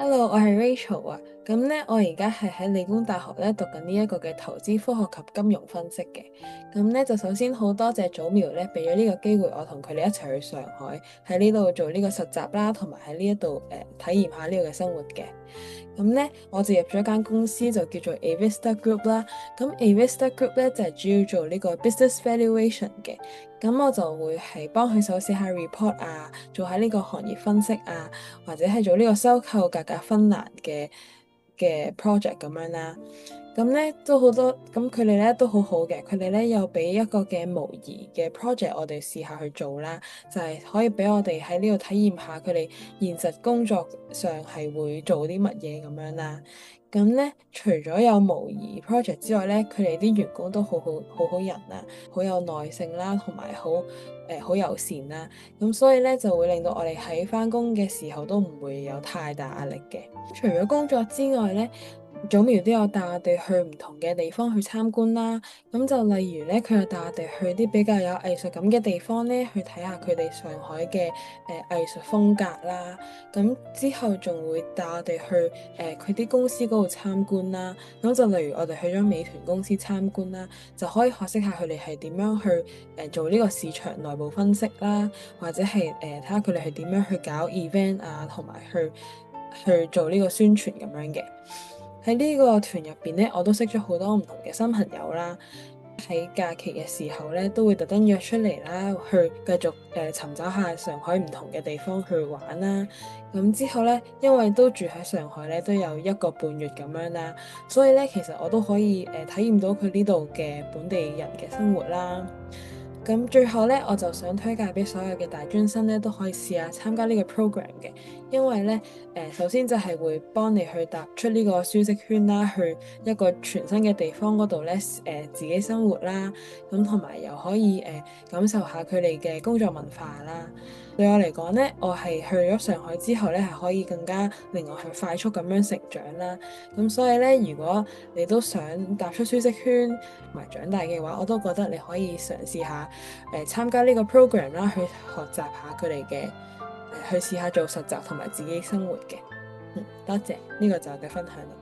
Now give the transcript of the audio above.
Hello，我係 Rachel 啊。咁咧，我而家係喺理工大學咧讀緊呢一個嘅投資科學及金融分析嘅。咁咧就首先好多謝早苗咧俾咗呢個機會，我同佢哋一齊去上海喺呢度做呢個實習啦，同埋喺呢一度體驗下呢度嘅生活嘅。咁咧我就入咗間公司就叫做 Avista Group 啦。咁 Avista Group 咧就係主要做呢個 business valuation 嘅。咁我就會係幫佢手寫下 report 啊，做下呢個行業分析啊，或者係做呢個收購價格分欄嘅 project 咁樣啦。咁咧都好多，咁佢哋咧都好好嘅，佢哋咧又俾一個嘅模擬嘅 project 我哋試下去做啦，就係可以俾我哋喺呢度體驗下佢哋現實工作上係會做啲乜嘢咁樣啦。咁咧，除咗有模擬 project 之外咧，佢哋啲員工都好好人啊，好有耐性啦，同埋好友善啦。咁所以咧就會令到我哋喺返工嘅時候都唔會有太大壓力嘅。除咗工作之外咧，早苗都有帶我哋去唔同嘅地方去參觀啦。咁就例如咧，佢又帶我哋去啲比較有藝術感嘅地方咧，去睇下佢哋上海嘅藝術風格啦。咁之後仲會帶我哋去佢啲公司嗰度參觀啦。咁就例如我哋去咗美團公司參觀啦，就可以學識下佢哋係點樣去做呢個市場內部分析啦，或者係睇下佢哋係點樣去搞 event 啊，同埋去做呢個宣傳咁樣嘅。喺呢個團入邊咧，我都識咗好多唔同嘅新朋友啦。喺假期嘅時候咧，都會特登約出嚟啦，去繼續尋找下上海唔同嘅地方去玩啦。咁之後咧，因為都住喺上海咧，都有1個半月咁樣啦，所以咧其實我都可以體驗到佢呢度嘅本地人嘅生活啦。咁最後咧，我就想推介俾所有嘅大專生咧，都可以試下參加呢個 program 嘅，因為咧首先就係會幫你去踏出呢個舒適圈啦，去一個全新嘅地方嗰度咧自己生活啦，咁同埋又可以感受下佢哋嘅工作文化啦。對我嚟講咧，我係去咗上海之後咧，係可以更加令我去快速咁樣成長啦。咁所以咧，如果你都想踏出舒適圈同埋長大嘅話，我都覺得你可以嘗試下參加呢個 program 啦，去學習下佢哋嘅去試下做實習同埋自己生活嘅。多謝，呢個就係我嘅分享啦。